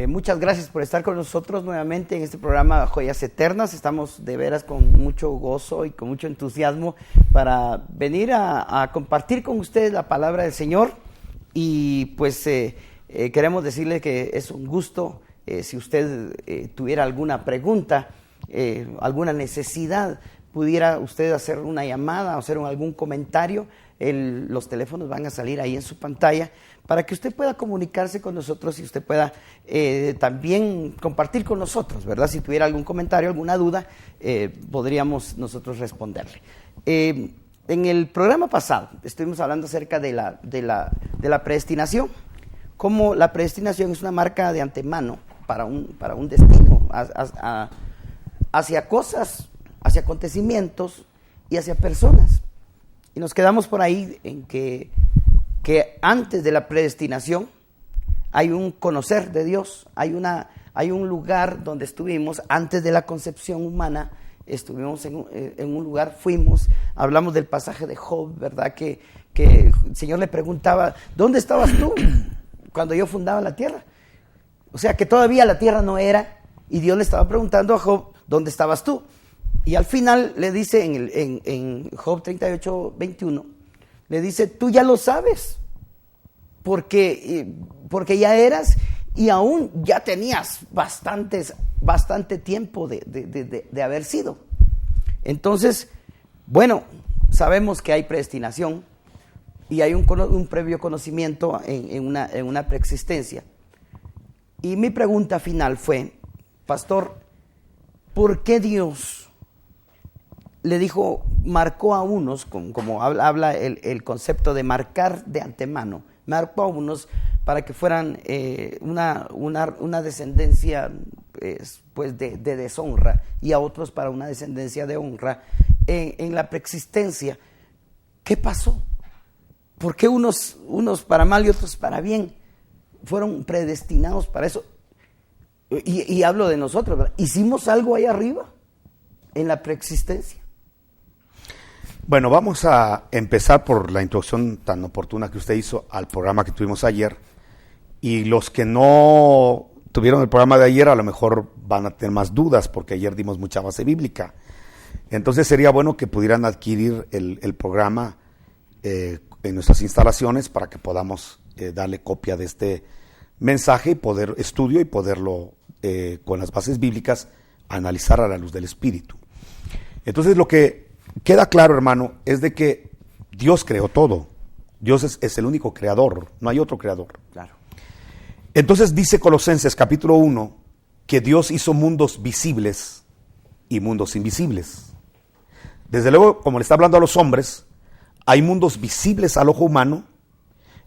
Muchas gracias por estar con nosotros nuevamente en este programa Joyas Eternas. Estamos de veras con mucho gozo y con mucho entusiasmo para venir a compartir con ustedes la palabra del Señor. Y pues queremos decirle que es un gusto si usted tuviera alguna pregunta, alguna necesidad, pudiera usted hacer una llamada o hacer algún comentario. Los teléfonos van a salir ahí en su pantalla para que usted pueda comunicarse con nosotros y usted pueda también compartir con nosotros, ¿verdad? Si tuviera algún comentario, alguna duda, podríamos nosotros responderle. En el programa pasado estuvimos hablando acerca de la predestinación, cómo la predestinación es una marca de antemano para un destino, hacia cosas, hacia acontecimientos y hacia personas. Y nos quedamos por ahí en que antes de la predestinación hay un conocer de Dios, hay un lugar donde estuvimos antes de la concepción humana, estuvimos en un lugar, hablamos del pasaje de Job, ¿verdad? Que el Señor le preguntaba, ¿dónde estabas tú cuando yo fundaba la tierra? O sea que todavía la tierra no era, y Dios le estaba preguntando a Job, ¿dónde estabas tú? Y al final le dice en Job 38:21, le dice, tú ya lo sabes, porque ya eras y aún ya tenías bastante tiempo de haber sido. Entonces, bueno, sabemos que hay predestinación y hay un previo conocimiento en una preexistencia. Y mi pregunta final fue, pastor, ¿por qué Dios le dijo, marcó a unos, como habla el concepto de marcar de antemano, marcó a unos para que fueran una descendencia pues de deshonra, y a otros para una descendencia de honra en la preexistencia? ¿Qué pasó? ¿Por qué unos para mal y otros para bien fueron predestinados para eso? Y hablo de nosotros, ¿verdad? ¿Hicimos algo ahí arriba en la preexistencia? Bueno, vamos a empezar por la introducción tan oportuna que usted hizo al programa que tuvimos ayer. Y los que no tuvieron el programa de ayer a lo mejor van a tener más dudas, porque ayer dimos mucha base bíblica. Entonces sería bueno que pudieran adquirir el programa en nuestras instalaciones para que podamos darle copia de este mensaje y poder estudio y poderlo con las bases bíblicas analizar a la luz del Espíritu. Entonces lo que queda claro, hermano, es de que Dios creó todo. Dios es el único creador, no hay otro creador. Claro. Entonces dice Colosenses capítulo 1 que Dios hizo mundos visibles y mundos invisibles. Desde luego, como le está hablando a los hombres, hay mundos visibles al ojo humano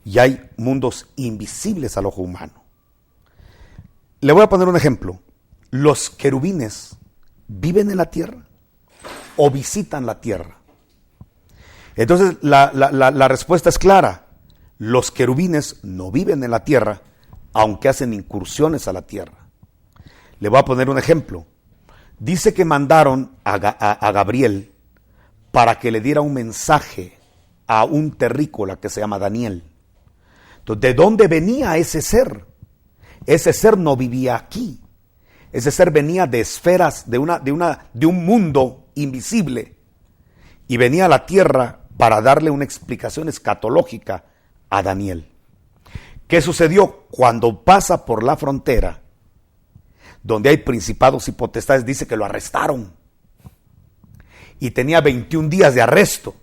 y hay mundos invisibles al ojo humano. Le voy a poner un ejemplo. Los querubines viven en la tierra o visitan la tierra. Entonces la respuesta es clara. Los querubines no viven en la tierra, aunque hacen incursiones a la tierra. Le voy a poner un ejemplo. Dice que mandaron a Gabriel para que le diera un mensaje a un terrícola que se llama Daniel. Entonces, ¿de dónde venía ese ser? Ese ser no vivía aquí. Ese ser venía de esferas, de un mundo invisible, y venía a la tierra para darle una explicación escatológica a Daniel. ¿Qué sucedió? Cuando pasa por la frontera, donde hay principados y potestades, dice que lo arrestaron. Y tenía 21 días de arresto,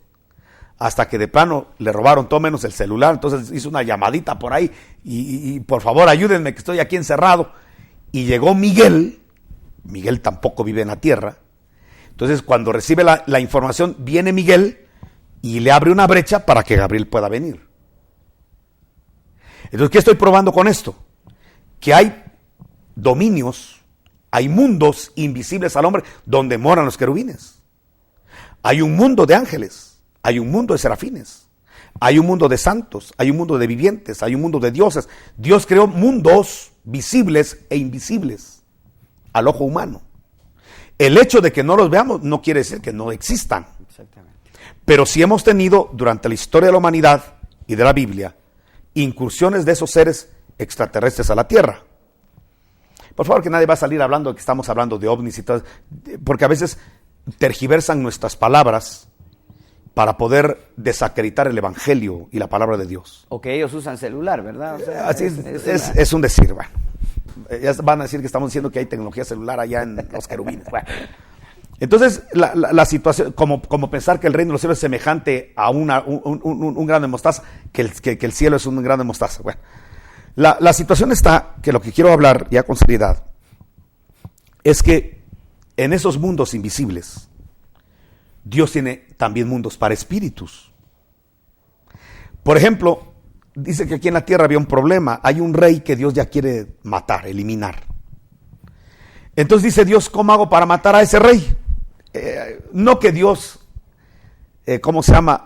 hasta que de plano le robaron todo menos el celular. Entonces hizo una llamadita por ahí, y por favor ayúdenme que estoy aquí encerrado. Y llegó Miguel tampoco vive en la tierra. Entonces cuando recibe la información, viene Miguel y le abre una brecha para que Gabriel pueda venir. Entonces, ¿qué estoy probando con esto? Que hay dominios, hay mundos invisibles al hombre donde moran los querubines. Hay un mundo de ángeles, hay un mundo de serafines, hay un mundo de santos, hay un mundo de vivientes, hay un mundo de dioses. Dios creó mundos visibles e invisibles al ojo humano. El hecho de que no los veamos no quiere decir que no existan. Exactamente. Pero sí hemos tenido durante la historia de la humanidad y de la Biblia incursiones de esos seres extraterrestres a la tierra. Por favor, que nadie va a salir hablando de que estamos hablando de ovnis y todo, porque a veces tergiversan nuestras palabras para poder desacreditar el evangelio y la palabra de Dios. O que ellos usan celular, ¿verdad? O sea, así es un decir, bueno. Ya van a decir que estamos diciendo que hay tecnología celular allá en los querubines. Bueno. Entonces, la situación, como pensar que el reino de los cielos es semejante a un grano de mostaza, que el cielo es un grano de mostaza. Bueno, la situación está, que lo que quiero hablar ya con seriedad, es que en esos mundos invisibles, Dios tiene también mundos para espíritus. Por ejemplo, dice que aquí en la tierra había un problema. Hay un rey que Dios ya quiere matar, eliminar. Entonces dice Dios, ¿cómo hago para matar a ese rey? No que Dios,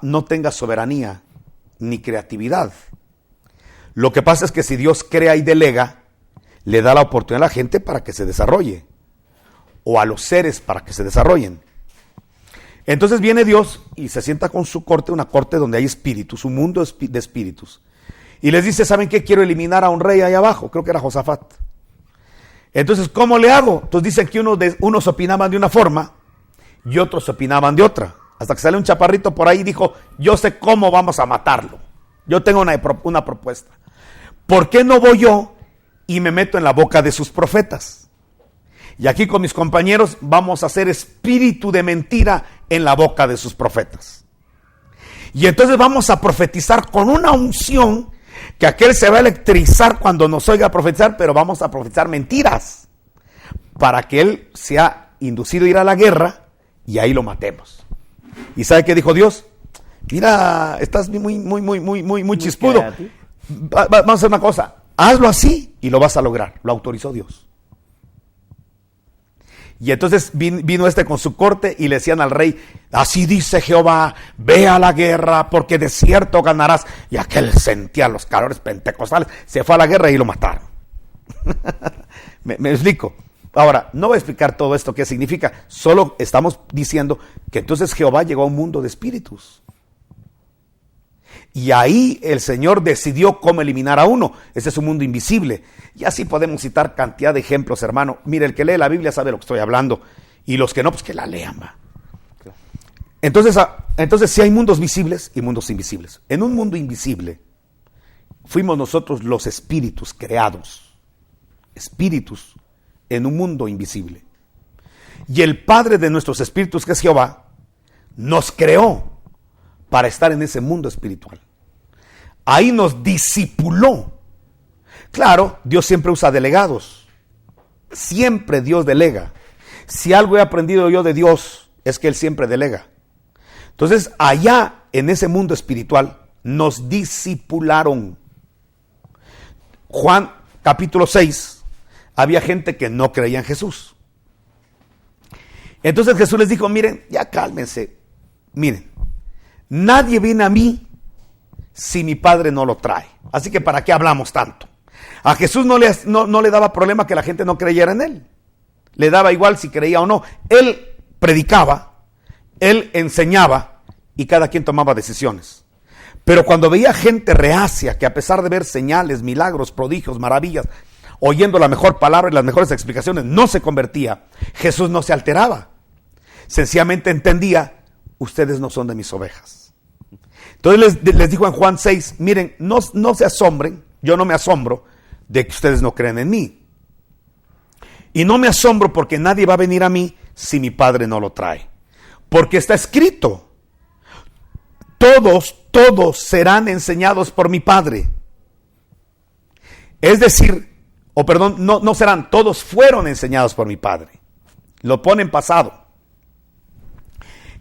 no tenga soberanía ni creatividad. Lo que pasa es que si Dios crea y delega, le da la oportunidad a la gente para que se desarrolle, o a los seres para que se desarrollen. Entonces viene Dios y se sienta con su corte, una corte donde hay espíritus, un mundo de espíritus. Y les dice, ¿saben qué? Quiero eliminar a un rey ahí abajo. Creo que era Josafat. Entonces, ¿cómo le hago? Entonces dicen que unos opinaban de una forma y otros opinaban de otra. Hasta que sale un chaparrito por ahí y dijo, yo sé cómo vamos a matarlo. Yo tengo una propuesta. ¿Por qué no voy yo y me meto en la boca de sus profetas? Y aquí con mis compañeros vamos a hacer espíritu de mentira en la boca de sus profetas. Y entonces vamos a profetizar con una unción que aquel se va a electrizar cuando nos oiga profetizar, pero vamos a profetizar mentiras para que él sea inducido a ir a la guerra y ahí lo matemos. ¿Y sabe qué dijo Dios? Mira, estás muy chispudo. Vamos a hacer una cosa, hazlo así y lo vas a lograr. Lo autorizó Dios. Y entonces vino con su corte y le decían al rey, así dice Jehová, ve a la guerra porque de cierto ganarás. Y aquel sentía los calores pentecostales, se fue a la guerra y lo mataron. ¿Me explico? Ahora, no voy a explicar todo esto qué significa, solo estamos diciendo que entonces Jehová llegó a un mundo de espíritus. Y ahí el Señor decidió cómo eliminar a uno. Ese es un mundo invisible. Y así podemos citar cantidad de ejemplos, hermano. Mire, el que lee la Biblia sabe lo que estoy hablando. Y los que no, pues que la lean, va. Entonces sí hay mundos visibles y mundos invisibles. En un mundo invisible fuimos nosotros los espíritus creados. Espíritus en un mundo invisible. Y el Padre de nuestros espíritus, que es Jehová, nos creó para estar en ese mundo espiritual. Ahí nos discipuló. Claro, Dios siempre usa delegados. Siempre Dios delega. Si algo he aprendido yo de Dios, es que Él siempre delega. Entonces, allá en ese mundo espiritual, nos discipularon. Juan capítulo 6, había gente que no creía en Jesús. Entonces Jesús les dijo, miren, ya cálmense. Miren, nadie viene a mí si mi Padre no lo trae. Así que ¿para qué hablamos tanto? A Jesús no le daba problema que la gente no creyera en Él. Le daba igual si creía o no. Él predicaba, Él enseñaba y cada quien tomaba decisiones. Pero cuando veía gente reacia que a pesar de ver señales, milagros, prodigios, maravillas, oyendo la mejor palabra y las mejores explicaciones, no se convertía, Jesús no se alteraba. Sencillamente entendía, ustedes no son de mis ovejas. Entonces les dijo en Juan 6, miren, no se asombren, yo no me asombro de que ustedes no creen en mí. Y no me asombro porque nadie va a venir a mí si mi Padre no lo trae. Porque está escrito, todos serán enseñados por mi Padre. Es decir, no serán, todos fueron enseñados por mi Padre. Lo pone en pasado.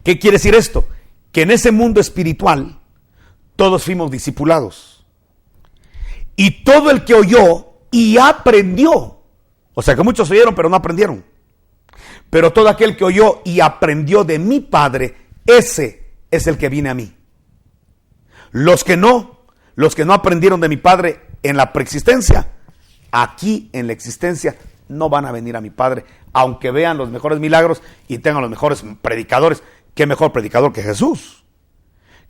¿Qué quiere decir esto? Que en ese mundo espiritual todos fuimos discipulados. Y todo el que oyó y aprendió, o sea que muchos oyeron pero no aprendieron, pero todo aquel que oyó y aprendió de mi Padre, ese es el que viene a mí. Los que no aprendieron de mi Padre en la preexistencia, aquí en la existencia no van a venir a mi Padre, aunque vean los mejores milagros y tengan los mejores predicadores. ¿Qué mejor predicador que Jesús?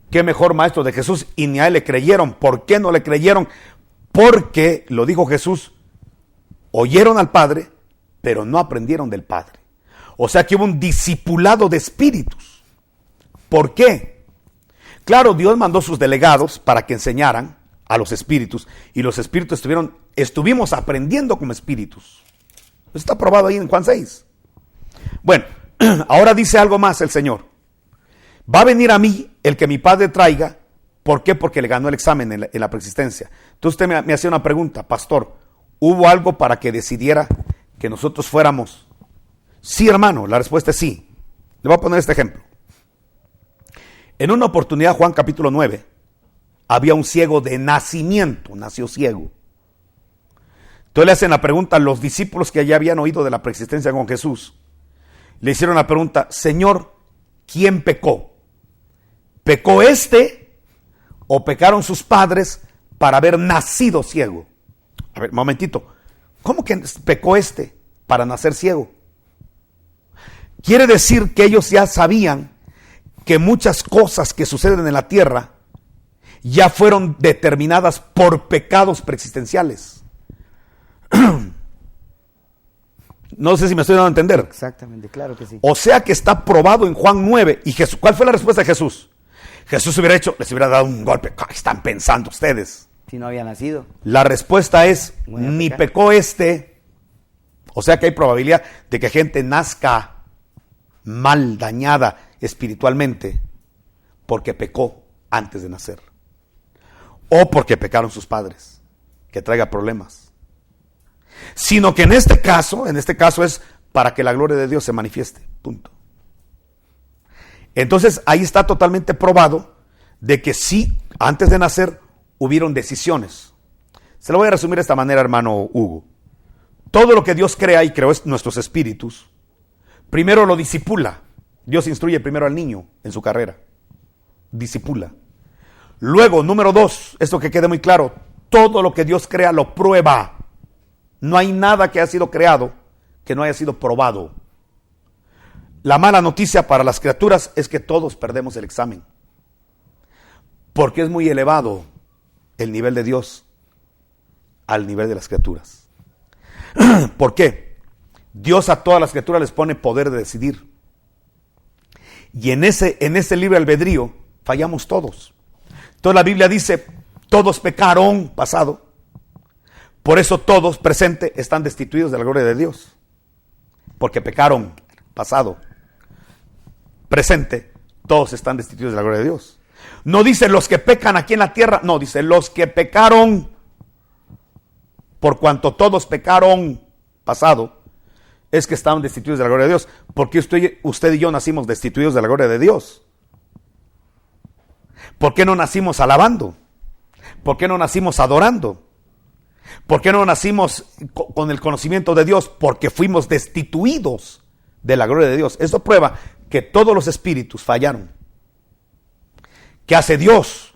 ¿Qué mejor maestro de Jesús? Y ni a Él le creyeron. ¿Por qué no le creyeron? Porque, lo dijo Jesús, oyeron al Padre, pero no aprendieron del Padre. O sea que hubo un discipulado de espíritus. ¿Por qué? Claro, Dios mandó sus delegados para que enseñaran a los espíritus, y los espíritus estuvimos aprendiendo como espíritus. Eso está probado ahí en Juan 6. Bueno, ahora dice algo más el Señor. Va a venir a mí el que mi Padre traiga. ¿Por qué? Porque le ganó el examen en la preexistencia. Entonces usted me hacía una pregunta, pastor, ¿hubo algo para que decidiera que nosotros fuéramos? Sí, hermano, la respuesta es sí. Le voy a poner este ejemplo. En una oportunidad, Juan capítulo 9, había un ciego de nacimiento, nació ciego. Entonces le hacen la pregunta a los discípulos que ya habían oído de la preexistencia con Jesús. Le hicieron la pregunta, Señor, ¿quién pecó? ¿Pecó este o pecaron sus padres para haber nacido ciego? A ver, momentito, ¿cómo que pecó este para nacer ciego? Quiere decir que ellos ya sabían que muchas cosas que suceden en la tierra ya fueron determinadas por pecados preexistenciales. No sé si me estoy dando a entender. Exactamente, claro que sí. O sea que está probado en Juan 9. ¿Y Jesús, cuál fue la respuesta de Jesús? Jesús les hubiera dado un golpe. ¿Qué están pensando ustedes? Si no había nacido. La respuesta es, ni pecó este. O sea que hay probabilidad de que gente nazca mal, dañada espiritualmente, porque pecó antes de nacer. O porque pecaron sus padres, que traiga problemas. Sino que en este caso es para que la gloria de Dios se manifieste. Punto. Entonces ahí está totalmente probado de que sí, antes de nacer hubieron decisiones. Se lo voy a resumir de esta manera, hermano Hugo. Todo lo que Dios crea y creó nuestros espíritus, primero lo disipula. Dios instruye primero al niño en su carrera. Disipula. Luego, número 2, esto que quede muy claro, todo lo que Dios crea lo prueba. No hay nada que haya sido creado que no haya sido probado. La mala noticia para las criaturas es que todos perdemos el examen. Porque es muy elevado el nivel de Dios al nivel de las criaturas. ¿Por qué? Dios a todas las criaturas les pone poder de decidir. Y en ese libre albedrío fallamos todos. Entonces la Biblia dice, todos pecaron, pasado. Por eso todos, presente, están destituidos de la gloria de Dios. Porque pecaron, pasado. Presente, todos están destituidos de la gloria de Dios. No dice los que pecan aquí en la tierra, no, dice los que pecaron. Por cuanto todos pecaron, pasado, es que estaban destituidos de la gloria de Dios. Porque usted y yo nacimos destituidos de la gloria de Dios. ¿Por qué no nacimos alabando? ¿Por qué no nacimos adorando? ¿Por qué no nacimos con el conocimiento de Dios? Porque fuimos destituidos de la gloria de Dios. Esto prueba que todos los espíritus fallaron. ¿Qué hace Dios?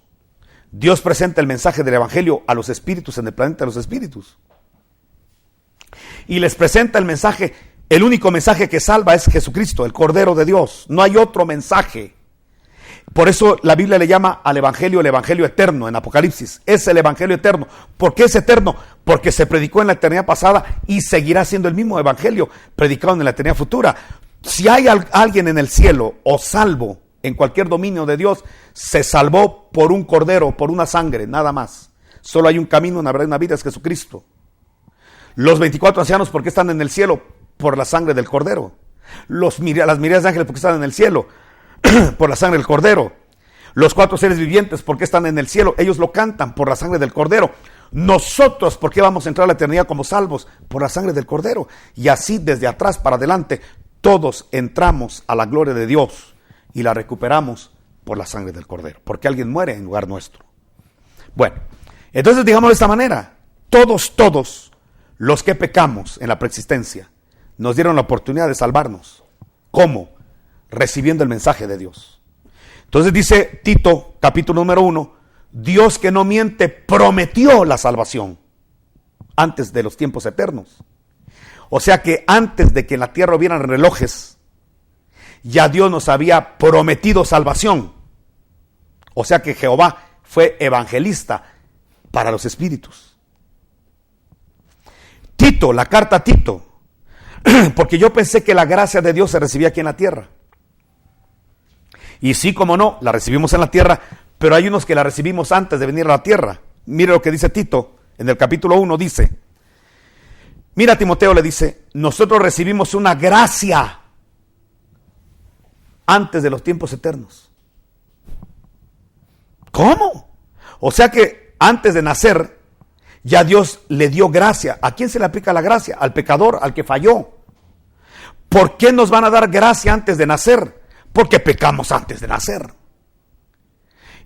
Dios presenta el mensaje del evangelio a los espíritus en el planeta de los espíritus. Y les presenta el mensaje, el único mensaje que salva es Jesucristo, el Cordero de Dios. No hay otro mensaje. Por eso la Biblia le llama al evangelio el evangelio eterno en Apocalipsis. Es el evangelio eterno. ¿Por qué es eterno? Porque se predicó en la eternidad pasada y seguirá siendo el mismo evangelio predicado en la eternidad futura. Si hay alguien en el cielo o salvo en cualquier dominio de Dios, se salvó por un cordero, por una sangre, nada más. Solo hay un camino, una verdad y una vida, es Jesucristo. Los 24 ancianos, ¿por qué están en el cielo? Por la sangre del cordero. Las miríadas de ángeles, ¿por qué están en el cielo? Por la sangre del cordero. Los 4 seres vivientes, ¿por qué están en el cielo? Ellos lo cantan por la sangre del cordero. Nosotros, ¿por qué vamos a entrar a la eternidad como salvos? Por la sangre del cordero. Y así desde atrás para adelante, todos entramos a la gloria de Dios y la recuperamos por la sangre del cordero. Porque alguien muere en lugar nuestro. Bueno, entonces digamos de esta manera, todos los que pecamos en la preexistencia nos dieron la oportunidad de salvarnos. ¿Cómo? Recibiendo el mensaje de Dios. Entonces dice Tito, capítulo número 1, Dios que no miente prometió la salvación antes de los tiempos eternos. O sea que antes de que en la tierra hubieran relojes, ya Dios nos había prometido salvación. O sea que Jehová fue evangelista para los espíritus. Tito, la carta a Tito, Porque yo pensé que la gracia de Dios se recibía aquí en la tierra. Y sí, como no, la recibimos en la tierra, pero hay unos que la recibimos antes de venir a la tierra. Mire lo que dice Tito, en el capítulo 1 dice, mira, Timoteo le dice, nosotros recibimos una gracia antes de los tiempos eternos. ¿Cómo? O sea que antes de nacer, ya Dios le dio gracia. ¿A quién se le aplica la gracia? Al pecador, al que falló. ¿Por qué nos van a dar gracia antes de nacer? Porque pecamos antes de nacer.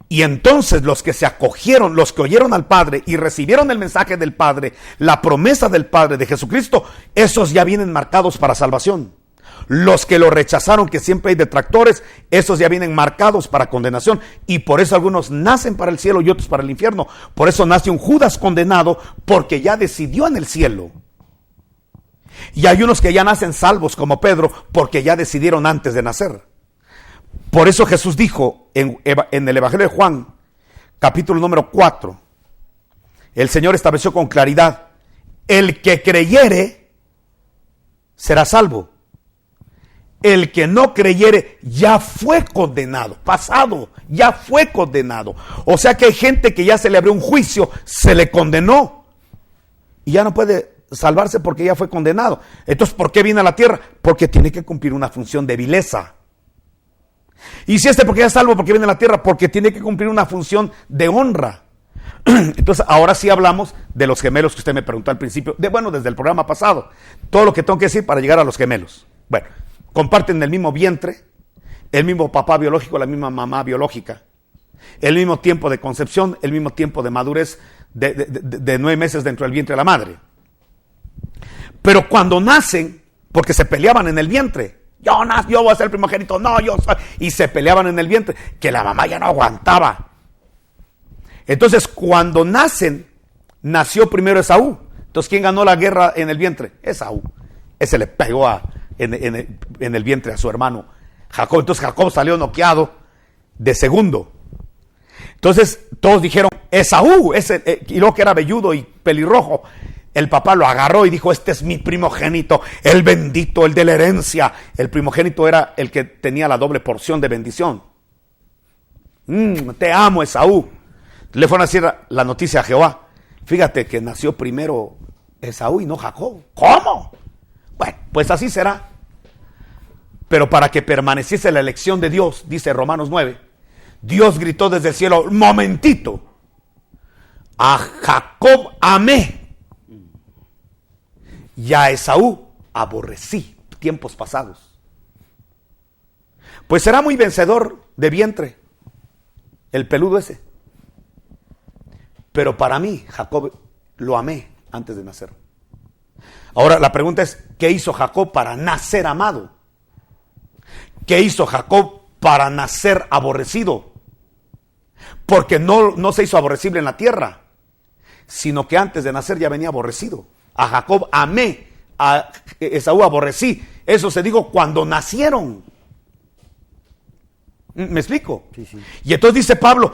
Y entonces los que se acogieron, los que oyeron al Padre y recibieron el mensaje del Padre, la promesa del Padre de Jesucristo, esos ya vienen marcados para salvación. Los que lo rechazaron, que siempre hay detractores, esos ya vienen marcados para condenación. Y por eso algunos nacen para el cielo y otros para el infierno. Por eso nace un Judas condenado, porque ya decidió en el cielo. Y hay unos que ya nacen salvos, como Pedro, porque ya decidieron antes de nacer. Por eso Jesús dijo en el Evangelio de Juan, capítulo número 4, el Señor estableció con claridad, el que creyere será salvo. El que no creyere ya fue condenado, pasado, ya fue condenado. O sea que hay gente que ya se le abrió un juicio, se le condenó y ya no puede salvarse porque ya fue condenado. Entonces, ¿por qué viene a la tierra? Porque tiene que cumplir una función de vileza. Y si porque ya es salvo, porque viene a la tierra, porque tiene que cumplir una función de honra. Entonces, ahora sí hablamos de los gemelos que usted me preguntó al principio, desde el programa pasado. Todo lo que tengo que decir para llegar a los gemelos. Bueno, comparten el mismo vientre, el mismo papá biológico, la misma mamá biológica, el mismo tiempo de concepción, el mismo tiempo de madurez de 9 meses dentro del vientre de la madre. Pero cuando nacen, porque se peleaban en el vientre, yo voy a ser el primogénito, no, yo soy, y se peleaban en el vientre, que la mamá ya no aguantaba. Entonces, cuando nacen, nació primero Esaú. Entonces, ¿quién ganó la guerra en el vientre? Esaú. Ese le pegó en el vientre a su hermano Jacob. Entonces, Jacob salió noqueado de segundo. Entonces, todos dijeron, Esaú, y luego que era velludo y pelirrojo. El papá lo agarró y dijo, este es mi primogénito, el bendito, el de la herencia. El primogénito era el que tenía la doble porción de bendición. Te amo, Esaú. Le fueron a decir la noticia a Jehová. Fíjate que nació primero Esaú y no Jacob. ¿Cómo? Bueno, pues así será. Pero para que permaneciese la elección de Dios, dice Romanos 9, Dios gritó desde el cielo, momentito, a Jacob amé y a Esaú aborrecí, tiempos pasados. Pues será muy vencedor de vientre, el peludo ese. Pero para mí, Jacob lo amé antes de nacer. Ahora la pregunta es, ¿qué hizo Jacob para nacer amado? ¿Qué hizo Jacob para nacer aborrecido? Porque no se hizo aborrecible en la tierra, sino que antes de nacer ya venía aborrecido. A Jacob amé, a Esaú aborrecí. Eso se dijo cuando nacieron. ¿Me explico? Sí. Y entonces dice Pablo,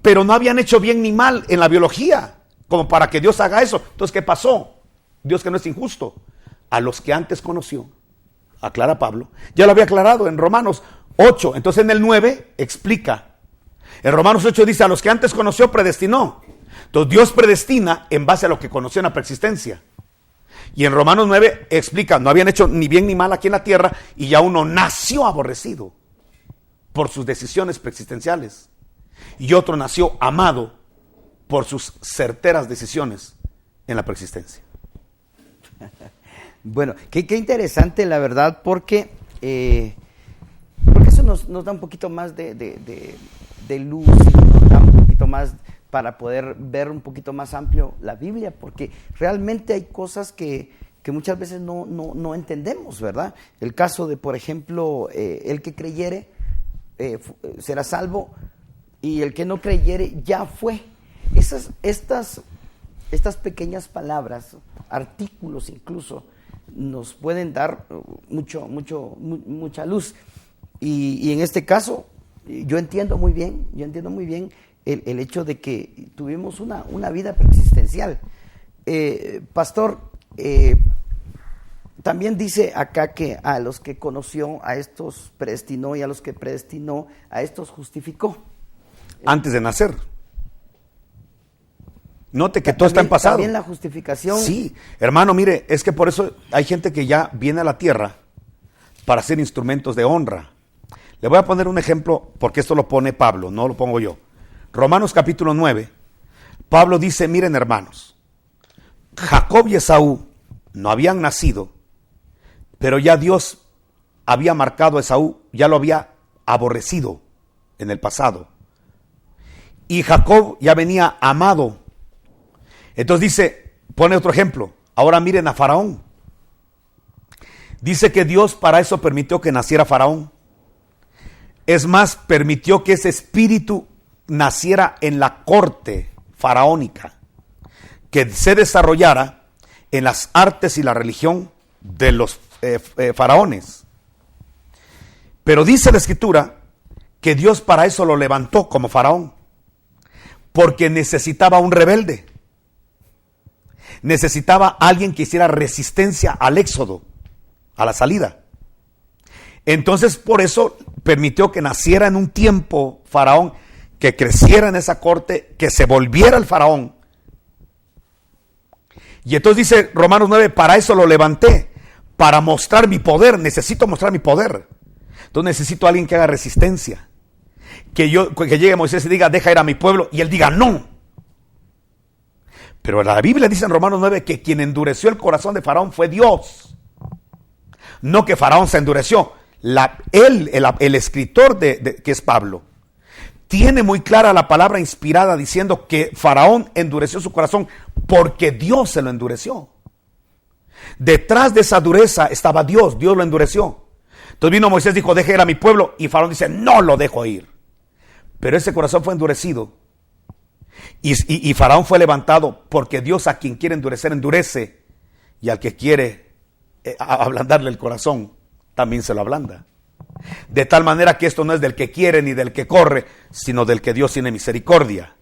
pero no habían hecho bien ni mal en la biología, como para que Dios haga eso. Entonces, ¿qué pasó? Dios, que no es injusto. A los que antes conoció, aclara Pablo, ya lo había aclarado en Romanos 8. Entonces en el 9 explica. En Romanos 8 dice, a los que antes conoció predestinó. Entonces Dios predestina en base a lo que conoció en la preexistencia. Y en Romanos 9 explica, no habían hecho ni bien ni mal aquí en la tierra y ya uno nació aborrecido por sus decisiones preexistenciales. Y otro nació amado por sus certeras decisiones en la preexistencia. Bueno, qué interesante la verdad, porque eso nos da un poquito más de luz, nos da un poquito más para poder ver un poquito más amplio la Biblia, porque realmente hay cosas que muchas veces no entendemos, ¿verdad? El caso de, por ejemplo, el que creyere será salvo y el que no creyere ya fue. Estas pequeñas palabras, artículos incluso, nos pueden dar mucha luz. Y en este caso, yo entiendo muy bien el hecho de que tuvimos una vida preexistencial. Pastor, también dice acá que a los que conoció, a estos predestinó, y a los que predestinó, a estos justificó. Antes de nacer. Note que todo está en pasado. También la justificación. Sí, hermano, mire, es que por eso hay gente que ya viene a la tierra para ser instrumentos de honra. Le voy a poner un ejemplo, porque esto lo pone Pablo, no lo pongo yo. Romanos capítulo 9, Pablo dice, miren hermanos, Jacob y Esaú no habían nacido, pero ya Dios había marcado a Esaú, ya lo había aborrecido en el pasado. Y Jacob ya venía amado. Entonces dice, pone otro ejemplo, ahora miren a Faraón. Dice que Dios para eso permitió que naciera Faraón. Es más, permitió que ese espíritu naciera en la corte faraónica, que se desarrollara en las artes y la religión de los faraones. Pero dice la Escritura que Dios para eso lo levantó como faraón, porque necesitaba un rebelde. Necesitaba alguien que hiciera resistencia al éxodo, a la salida. Entonces por eso permitió que naciera en un tiempo faraón, que creciera en esa corte, que se volviera el faraón. Y entonces dice Romanos 9, para eso lo levanté, para mostrar mi poder, necesito mostrar mi poder. Entonces necesito a alguien que haga resistencia. Que llegue Moisés y diga, deja ir a mi pueblo, y él diga, no. Pero la Biblia dice en Romanos 9 que quien endureció el corazón de Faraón fue Dios. No que Faraón se endureció. El escritor que es Pablo, tiene muy clara la palabra inspirada diciendo que Faraón endureció su corazón porque Dios se lo endureció. Detrás de esa dureza estaba Dios lo endureció. Entonces vino Moisés y dijo, deje ir a mi pueblo, y Faraón dice, no lo dejo ir. Pero ese corazón fue endurecido. Y Faraón fue levantado porque Dios a quien quiere endurecer, endurece. Y al que quiere ablandarle el corazón, también se lo ablanda. De tal manera que esto no es del que quiere ni del que corre, sino del que Dios tiene misericordia.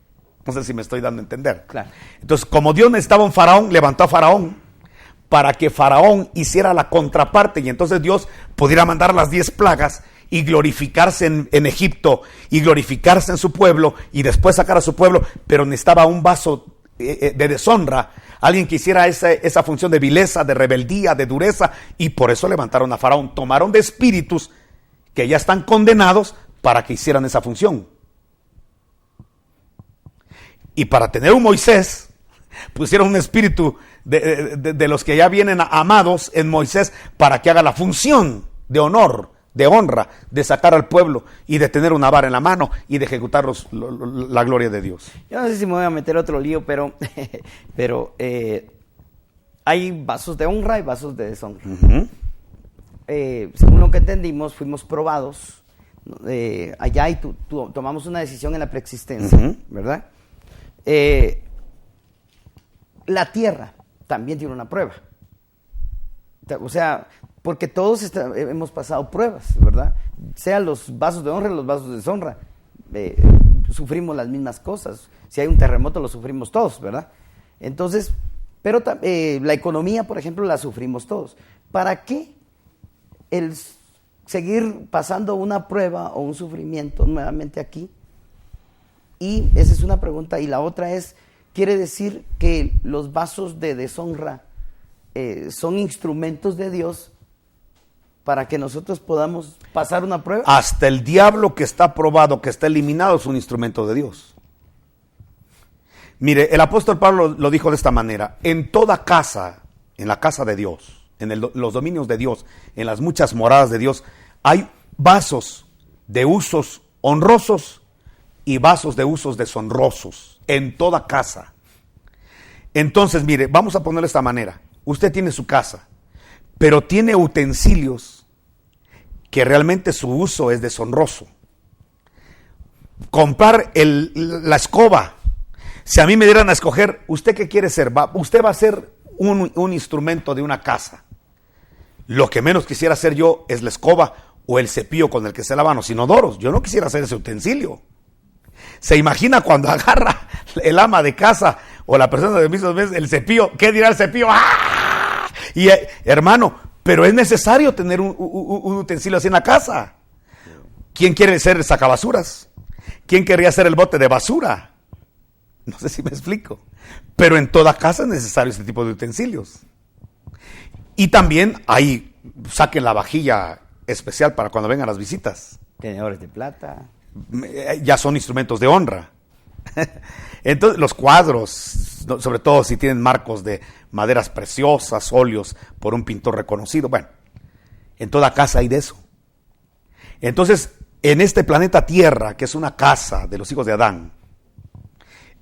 No sé si me estoy dando a entender. Claro. Entonces, como Dios necesitaba un faraón, levantó a Faraón para que Faraón hiciera la contraparte y entonces Dios pudiera mandar las 10 plagas y glorificarse en Egipto y glorificarse en su pueblo y después sacar a su pueblo, pero necesitaba un vaso de deshonra, alguien que hiciera esa función de vileza, de rebeldía, de dureza, y por eso levantaron a Faraón. Tomaron de espíritus que ya están condenados para que hicieran esa función. Y para tener un Moisés, pusieron un espíritu de los que ya vienen amados en Moisés para que haga la función de honor, de honra, de sacar al pueblo y de tener una vara en la mano y de ejecutar la gloria de Dios. Yo no sé si me voy a meter otro lío, pero hay vasos de honra y vasos de deshonra. Uh-huh. Según lo que entendimos, fuimos probados allá y tomamos una decisión en la preexistencia, uh-huh, ¿verdad? La tierra también tiene una prueba. O sea, porque todos hemos pasado pruebas, ¿verdad? Sean los vasos de honra y los vasos de deshonra. Sufrimos las mismas cosas. Si hay un terremoto, lo sufrimos todos, ¿verdad? Entonces, pero la economía, por ejemplo, la sufrimos todos. ¿Para qué el seguir pasando una prueba o un sufrimiento nuevamente aquí? Y esa es una pregunta. Y la otra es, ¿quiere decir que los vasos de deshonra son instrumentos de Dios para que nosotros podamos pasar una prueba? Hasta el diablo que está probado, que está eliminado, es un instrumento de Dios. Mire, el apóstol Pablo lo dijo de esta manera: en toda casa, en la casa de Dios, en los dominios de Dios, en las muchas moradas de Dios, hay vasos de usos honrosos y vasos de usos deshonrosos, en toda casa. Entonces, mire, vamos a ponerlo de esta manera. Usted tiene su casa, pero tiene utensilios que realmente su uso es deshonroso. Comprar la escoba. Si a mí me dieran a escoger, ¿usted qué quiere ser? Usted va a ser un instrumento de una casa. Lo que menos quisiera hacer yo es la escoba o el cepillo con el que se lavan los inodoros. Yo no quisiera hacer ese utensilio. ¿Se imagina cuando agarra el ama de casa o la persona de mis meses el cepillo? ¿Qué dirá el cepillo? ¡Ah! Y hermano, Pero es necesario tener un utensilio así en la casa. ¿Quién quiere ser el sacabasuras? ¿Quién querría ser el bote de basura? No sé si me explico. Pero en toda casa es necesario este tipo de utensilios. Y también ahí saquen la vajilla especial para cuando vengan las visitas. Tenedores de plata. Ya son instrumentos de honra. Entonces los cuadros, sobre todo si tienen marcos de maderas preciosas, óleos por un pintor reconocido, bueno, en toda casa hay de eso. Entonces, en este planeta Tierra, que es una casa de los hijos de Adán,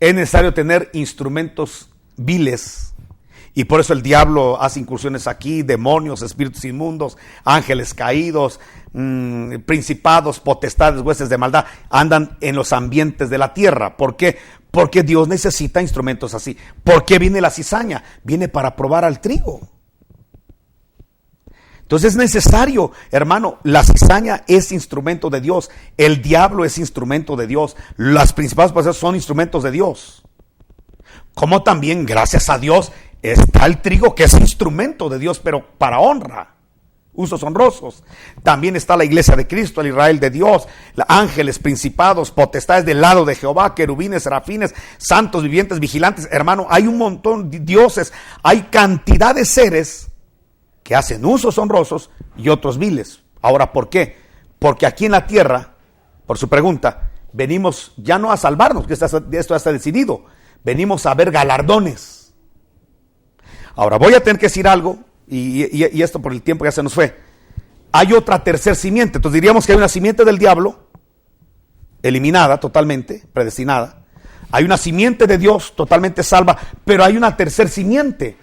es necesario tener instrumentos viles, y por eso el diablo hace incursiones aquí, demonios, espíritus inmundos, ángeles caídos, principados, potestades, huestes de maldad, andan en los ambientes de la tierra. ¿Por qué? Porque Dios necesita instrumentos así. ¿Por qué viene la cizaña? Viene para probar al trigo. Entonces es necesario, hermano, la cizaña es instrumento de Dios, el diablo es instrumento de Dios, las principales potestades son instrumentos de Dios. Como también, gracias a Dios, está el trigo que es instrumento de Dios, pero para honra, usos honrosos. También está la iglesia de Cristo, el Israel de Dios, ángeles, principados, potestades del lado de Jehová, querubines, serafines, santos, vivientes, vigilantes. Hermano, hay un montón de dioses, hay cantidad de seres que hacen usos honrosos y otros viles. Ahora, ¿por qué? Porque aquí en la tierra, por su pregunta, venimos ya no a salvarnos, que esto ya está decidido, venimos a ver galardones. Ahora, voy a tener que decir algo, y esto por el tiempo ya se nos fue. Hay otra tercer simiente, entonces diríamos que hay una simiente del diablo, eliminada totalmente, predestinada. Hay una simiente de Dios totalmente salva, pero hay una tercer simiente,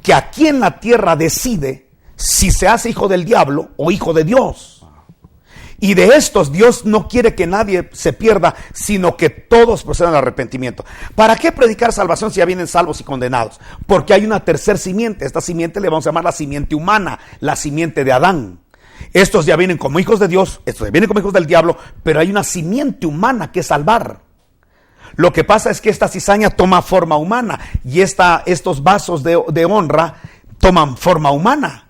que aquí en la tierra decide si se hace hijo del diablo o hijo de Dios. Y de estos Dios no quiere que nadie se pierda, sino que todos procedan al arrepentimiento. ¿Para qué predicar salvación si ya vienen salvos y condenados? Porque hay una tercer simiente. Esta simiente le vamos a llamar la simiente humana, la simiente de Adán. Estos ya vienen como hijos de Dios, estos ya vienen como hijos del diablo, pero hay una simiente humana que salvar. Lo que pasa es que esta cizaña toma forma humana y estos vasos de honra toman forma humana.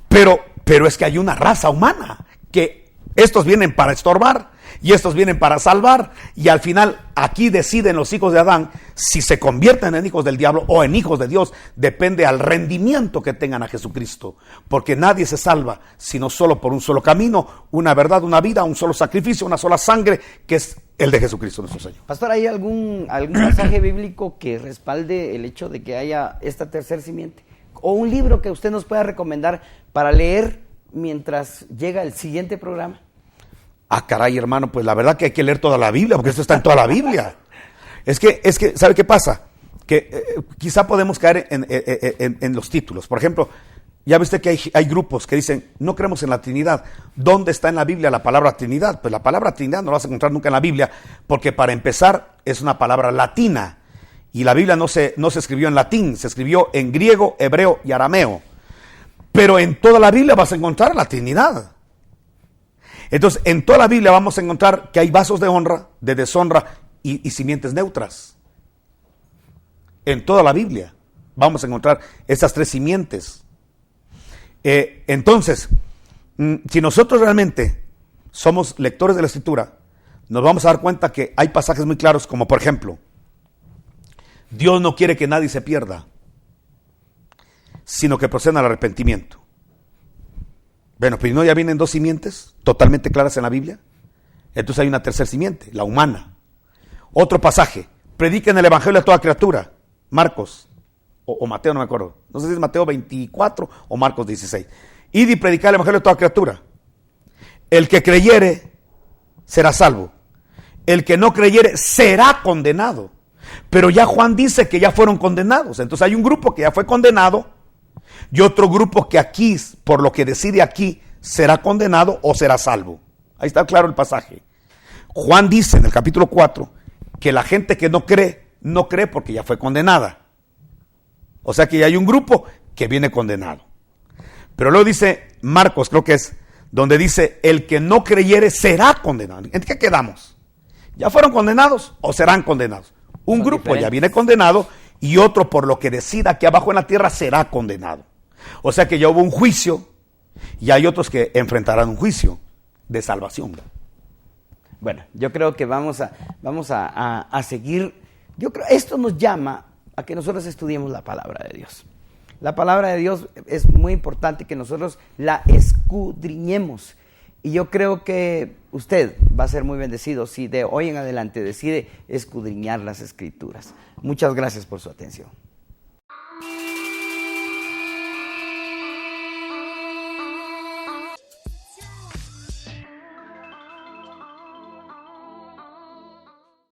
Pero es que hay una raza humana que estos vienen para estorbar y estos vienen para salvar, y al final aquí deciden los hijos de Adán si se convierten en hijos del diablo o en hijos de Dios. Depende al rendimiento que tengan a Jesucristo, porque nadie se salva sino solo por un solo camino, una verdad, una vida, un solo sacrificio, una sola sangre, que es el de Jesucristo nuestro Señor. Pastor, ¿hay algún pasaje bíblico que respalde el hecho de que haya esta tercer simiente? O un libro que usted nos pueda recomendar para leer mientras llega el siguiente programa. Ah, caray, hermano, pues la verdad que hay que leer toda la Biblia, porque esto está en toda la Biblia. Es que ¿sabe qué pasa? Que quizá podemos caer en los títulos. Por ejemplo, ya viste que hay grupos que dicen, no creemos en la Trinidad. ¿Dónde está en la Biblia la palabra Trinidad? Pues la palabra Trinidad no la vas a encontrar nunca en la Biblia, porque para empezar es una palabra latina. Y la Biblia no se escribió en latín, se escribió en griego, hebreo y arameo. Pero en toda la Biblia vas a encontrar la Trinidad. Entonces, en toda la Biblia vamos a encontrar que hay vasos de honra, de deshonra y simientes neutras. En toda la Biblia vamos a encontrar esas tres simientes. Entonces, si nosotros realmente somos lectores de la Escritura, nos vamos a dar cuenta que hay pasajes muy claros, como por ejemplo, Dios no quiere que nadie se pierda, sino que procedan al arrepentimiento. Bueno, pero ¿no ya vienen dos simientes totalmente claras en la Biblia? Entonces hay una tercera simiente, la humana. Otro pasaje, prediquen el evangelio a toda criatura, Marcos, o Mateo, no me acuerdo, no sé si es Mateo 24 o Marcos 16. Id y predicar el evangelio a toda criatura. El que creyere será salvo, el que no creyere será condenado. Pero ya Juan dice que ya fueron condenados, entonces hay un grupo que ya fue condenado, y otro grupo que aquí, por lo que decide aquí, será condenado o será salvo. Ahí está claro el pasaje. Juan dice en el capítulo 4 que la gente que no cree porque ya fue condenada. O sea que ya hay un grupo que viene condenado. Pero luego dice Marcos, creo que es, donde dice, el que no creyere será condenado. ¿En qué quedamos? ¿Ya fueron condenados o serán condenados? Un grupo ya viene condenado y otro por lo que decida aquí abajo en la tierra será condenado. O sea que ya hubo un juicio y hay otros que enfrentarán un juicio de salvación. Bueno, yo creo que vamos a seguir. Yo creo esto nos llama a que nosotros estudiemos la palabra de Dios. La palabra de Dios es muy importante que nosotros la escudriñemos. Y yo creo que usted va a ser muy bendecido si de hoy en adelante decide escudriñar las Escrituras. Muchas gracias por su atención.